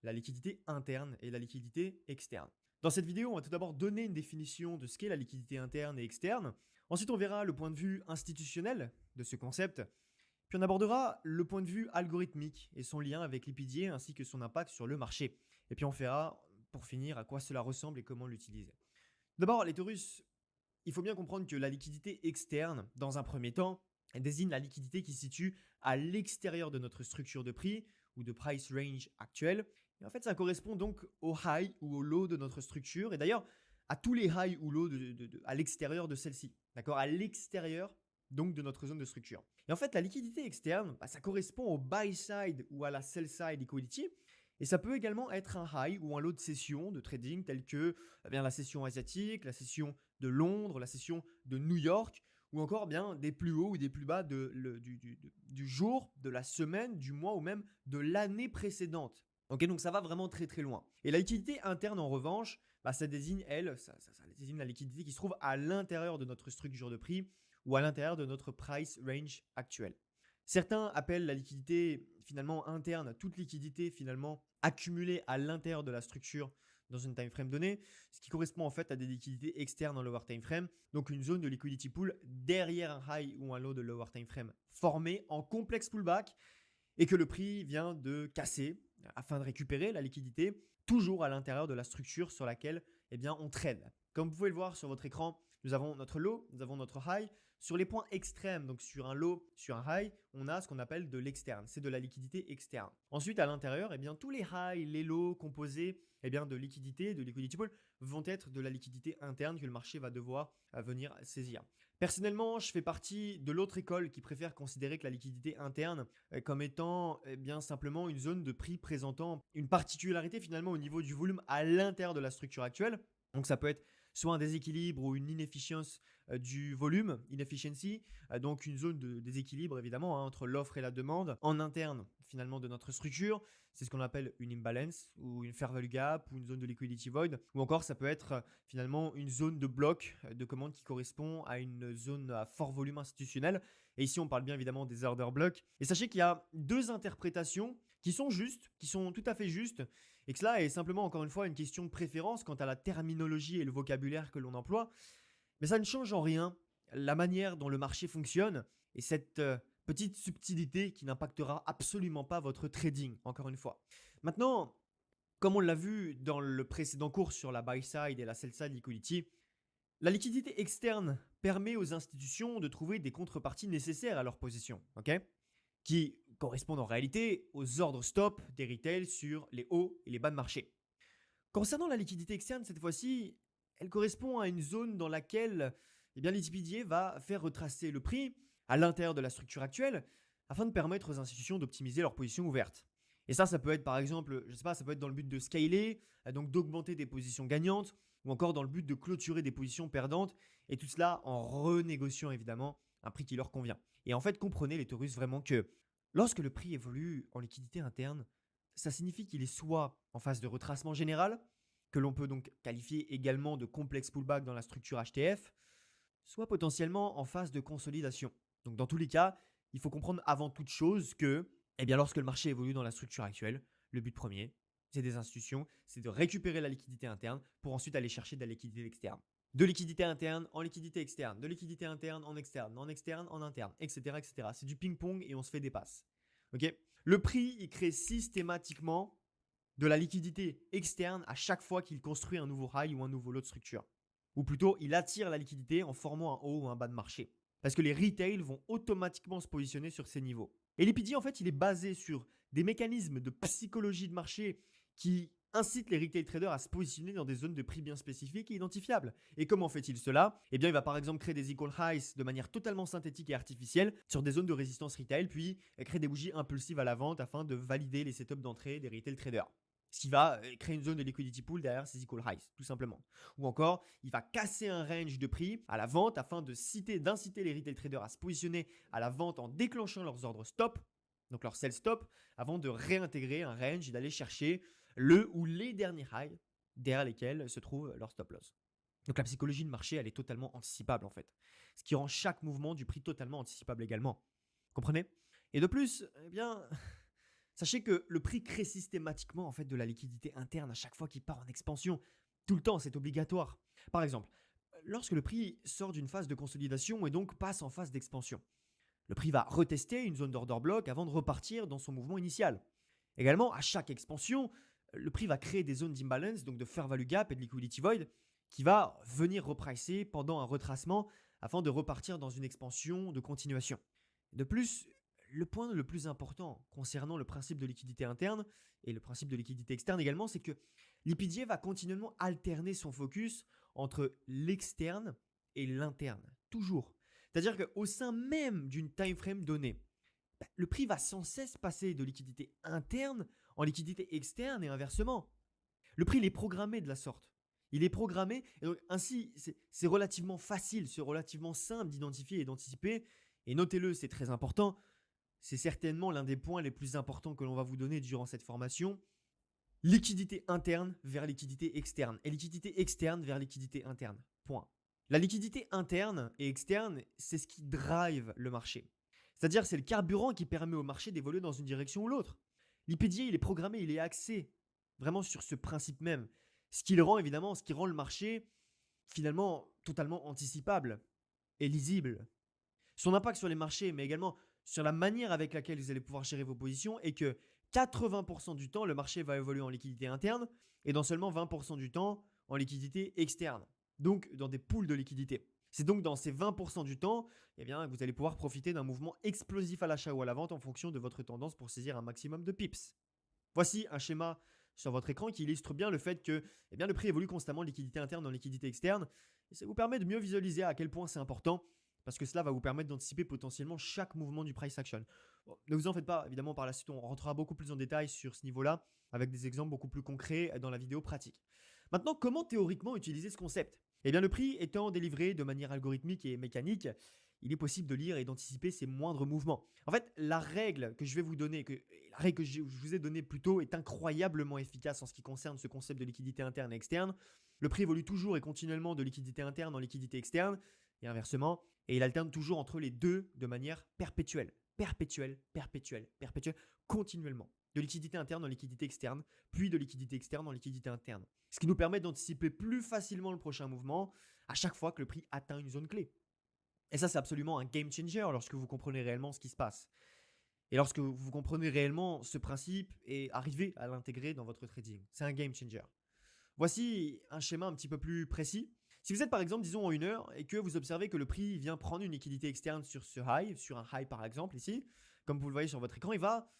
la liquidité interne et la liquidité externe. Dans cette vidéo, on va tout d'abord donner une définition de ce qu'est la liquidité interne et externe. Ensuite, on verra le point de vue institutionnel de ce concept. Puis on abordera le point de vue algorithmique et son lien avec l'IPDA ainsi que son impact sur le marché. Et puis on verra, pour finir, à quoi cela ressemble et comment l'utiliser. D'abord, les taurus, il faut bien comprendre que la liquidité externe, dans un premier temps, elle désigne la liquidité qui se situe à l'extérieur de notre structure de prix ou de price range actuelle. Et en fait, ça correspond donc au high ou au low de notre structure. Et d'ailleurs, à tous les high ou low à l'extérieur de celle-ci. D'accord? À l'extérieur donc de notre zone de structure. Et en fait, la liquidité externe, ça correspond au buy side ou à la sell side equality. Et ça peut également être un high ou un low de session de trading tel que la session asiatique, la session de Londres, la session de New York, ou encore des plus hauts ou des plus bas du jour, de la semaine, du mois ou même de l'année précédente. Ok, donc ça va vraiment très très loin. Et la liquidité interne en revanche, ça désigne ça désigne la liquidité qui se trouve à l'intérieur de notre structure de prix ou à l'intérieur de notre price range actuel. Certains appellent la liquidité finalement interne, toute liquidité finalement accumulée à l'intérieur de la structure dans une time frame donnée, ce qui correspond en fait à des liquidités externes dans lower time frame, donc une zone de liquidity pool derrière un high ou un low de lower time frame formé en complexe pullback et que le prix vient de casser afin de récupérer la liquidité toujours à l'intérieur de la structure sur laquelle on trade. Comme vous pouvez le voir sur votre écran, nous avons notre low, nous avons notre high. Sur les points extrêmes, donc sur un low, sur un high, on a ce qu'on appelle de l'externe. C'est de la liquidité externe. Ensuite, à l'intérieur, tous les highs, les lows composés de liquidité, de liquidity pool, vont être de la liquidité interne que le marché va devoir venir saisir. Personnellement, je fais partie de l'autre école qui préfère considérer que la liquidité interne comme étant simplement une zone de prix présentant une particularité finalement au niveau du volume à l'intérieur de la structure actuelle. Donc ça peut être soit un déséquilibre ou une inefficience du volume, inefficiency, donc une zone de déséquilibre évidemment entre l'offre et la demande en interne finalement de notre structure. C'est ce qu'on appelle une imbalance ou une fair value gap ou une zone de liquidity void. Ou encore ça peut être finalement une zone de bloc de commande qui correspond à une zone à fort volume institutionnel. Et ici on parle bien évidemment des order blocks. Et sachez qu'il y a deux interprétations qui sont justes, qui sont tout à fait justes, et que cela est simplement encore une fois une question de préférence quant à la terminologie et le vocabulaire que l'on emploie. Mais ça ne change en rien la manière dont le marché fonctionne et cette petite subtilité qui n'impactera absolument pas votre trading, encore une fois. Maintenant, comme on l'a vu dans le précédent cours sur la buy side et la sell side liquidity, la liquidité externe permet aux institutions de trouver des contreparties nécessaires à leur position, qui correspondent en réalité aux ordres stop des retails sur les hauts et les bas de marché. Concernant la liquidité externe, cette fois-ci, elle correspond à une zone dans laquelle l'IPDA va faire retracer le prix à l'intérieur de la structure actuelle afin de permettre aux institutions d'optimiser leur position ouverte. Et ça peut être par exemple, ça peut être dans le but de scaler, donc d'augmenter des positions gagnantes, ou encore dans le but de clôturer des positions perdantes, et tout cela en renégociant évidemment un prix qui leur convient. Et en fait, comprenez les taurus vraiment que lorsque le prix évolue en liquidité interne, ça signifie qu'il est soit en phase de retracement général, que l'on peut donc qualifier également de complexe pullback dans la structure HTF, soit potentiellement en phase de consolidation. Donc dans tous les cas, il faut comprendre avant toute chose que lorsque le marché évolue dans la structure actuelle, le but premier, c'est des institutions, c'est de récupérer la liquidité interne pour ensuite aller chercher de la liquidité externe. De liquidité interne en liquidité externe, de liquidité interne en externe en interne, etc. etc. C'est du ping-pong et on se fait des passes. Okay, le prix, il crée systématiquement de la liquidité externe à chaque fois qu'il construit un nouveau high ou un nouveau lot de structure. Ou plutôt, il attire la liquidité en formant un haut ou un bas de marché. Parce que les retails vont automatiquement se positionner sur ces niveaux. Et l'IPDA, en fait, il est basé sur des mécanismes de psychologie de marché qui incitent les retail traders à se positionner dans des zones de prix bien spécifiques et identifiables. Et comment fait-il cela? Il va par exemple créer des equal highs de manière totalement synthétique et artificielle sur des zones de résistance retail, puis créer des bougies impulsives à la vente afin de valider les setups d'entrée des retail traders. Ce qui va créer une zone de liquidity pool derrière ces equal highs, tout simplement. Ou encore, il va casser un range de prix à la vente afin d'inciter les retail traders à se positionner à la vente en déclenchant leurs ordres stop, donc leur sell stop, avant de réintégrer un range et d'aller chercher le ou les derniers highs derrière lesquels se trouve leur stop loss. Donc la psychologie de marché, elle est totalement anticipable en fait. Ce qui rend chaque mouvement du prix totalement anticipable également. Comprenez? Et de plus, Sachez que le prix crée systématiquement en fait de la liquidité interne à chaque fois qu'il part en expansion. Tout le temps, c'est obligatoire. Par exemple, lorsque le prix sort d'une phase de consolidation et donc passe en phase d'expansion, le prix va retester une zone d'order block avant de repartir dans son mouvement initial. Également, à chaque expansion, le prix va créer des zones d'imbalance, donc de fair value gap et de liquidity void, qui va venir repricer pendant un retracement afin de repartir dans une expansion de continuation. De plus, le point le plus important concernant le principe de liquidité interne et le principe de liquidité externe également, c'est que l'IPDA va continuellement alterner son focus entre l'externe et l'interne, toujours. C'est-à-dire qu'au sein même d'une time frame donnée, le prix va sans cesse passer de liquidité interne en liquidité externe et inversement. Le prix il est programmé de la sorte. Il est programmé et donc ainsi c'est relativement facile, c'est relativement simple d'identifier et d'anticiper. Et notez-le, c'est très important. C'est certainement l'un des points les plus importants que l'on va vous donner durant cette formation. Liquidité interne vers liquidité externe et liquidité externe vers liquidité interne. Point. La liquidité interne et externe, c'est ce qui drive le marché. C'est-à-dire c'est le carburant qui permet au marché d'évoluer dans une direction ou l'autre. L'IPDA, il est programmé, il est axé vraiment sur ce principe même. Ce qui rend le marché finalement totalement anticipable et lisible. Son impact sur les marchés, mais également sur la manière avec laquelle vous allez pouvoir gérer vos positions est que 80% du temps, le marché va évoluer en liquidité interne et dans seulement 20% du temps en liquidité externe. Donc dans des pools de liquidité. C'est donc dans ces 20% du temps, eh bien, vous allez pouvoir profiter d'un mouvement explosif à l'achat ou à la vente en fonction de votre tendance pour saisir un maximum de pips. Voici un schéma sur votre écran qui illustre bien le fait que eh bien, le prix évolue constamment de liquidité interne en liquidité externe. Et ça vous permet de mieux visualiser à quel point c'est important parce que cela va vous permettre d'anticiper potentiellement chaque mouvement du price action. Bon, ne vous en faites pas, évidemment par la suite on rentrera beaucoup plus en détail sur ce niveau-là avec des exemples beaucoup plus concrets dans la vidéo pratique. Maintenant, comment théoriquement utiliser ce concept? Eh bien, le prix étant délivré de manière algorithmique et mécanique, il est possible de lire et d'anticiper ses moindres mouvements. En fait, la règle que je vais vous donner, la règle que je vous ai donnée plus tôt est incroyablement efficace en ce qui concerne ce concept de liquidité interne et externe. Le prix évolue toujours et continuellement de liquidité interne en liquidité externe et inversement, et il alterne toujours entre les deux de manière perpétuelle, continuellement. De liquidité interne en liquidité externe, puis de liquidité externe en liquidité interne. Ce qui nous permet d'anticiper plus facilement le prochain mouvement à chaque fois que le prix atteint une zone clé. Et ça, c'est absolument un game changer lorsque vous comprenez réellement ce qui se passe. Et lorsque vous comprenez réellement ce principe et arrivez à l'intégrer dans votre trading. C'est un game changer. Voici un schéma un petit peu plus précis. Si vous êtes par exemple, disons en 1 heure, et que vous observez que le prix vient prendre une liquidité externe sur ce high, sur un high par exemple ici, comme vous le voyez sur votre écran, il va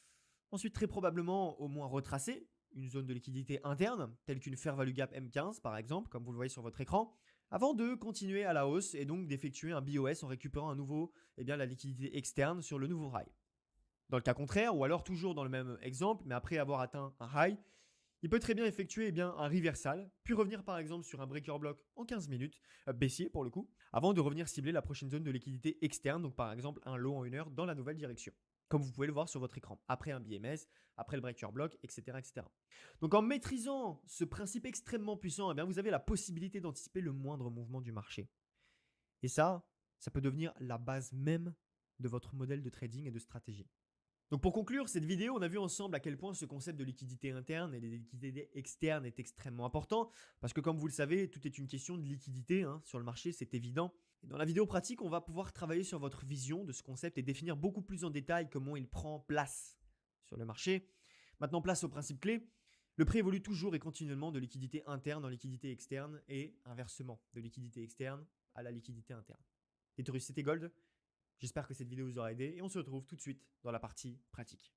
ensuite très probablement au moins retracer une zone de liquidité interne, telle qu'une fair value gap M15 par exemple, comme vous le voyez sur votre écran, avant de continuer à la hausse et donc d'effectuer un BOS en récupérant à nouveau la liquidité externe sur le nouveau high. Dans le cas contraire, ou alors toujours dans le même exemple, mais après avoir atteint un high, il peut très bien effectuer un reversal, puis revenir par exemple sur un breaker block en 15 minutes, baissier pour le coup, avant de revenir cibler la prochaine zone de liquidité externe, donc par exemple un low en 1 heure dans la nouvelle direction. Comme vous pouvez le voir sur votre écran, après un BMS, après le breaker block, etc. etc. Donc en maîtrisant ce principe extrêmement puissant, vous avez la possibilité d'anticiper le moindre mouvement du marché. Et ça peut devenir la base même de votre modèle de trading et de stratégie. Donc pour conclure cette vidéo, on a vu ensemble à quel point ce concept de liquidité interne et de liquidité externe est extrêmement important parce que comme vous le savez, tout est une question de liquidité sur le marché, c'est évident. Et dans la vidéo pratique, on va pouvoir travailler sur votre vision de ce concept et définir beaucoup plus en détail comment il prend place sur le marché. Maintenant, place au principe clé. Le prix évolue toujours et continuellement de liquidité interne en liquidité externe et inversement, de liquidité externe à la liquidité interne. C'était Gold. J'espère que cette vidéo vous aura aidé et on se retrouve tout de suite dans la partie pratique.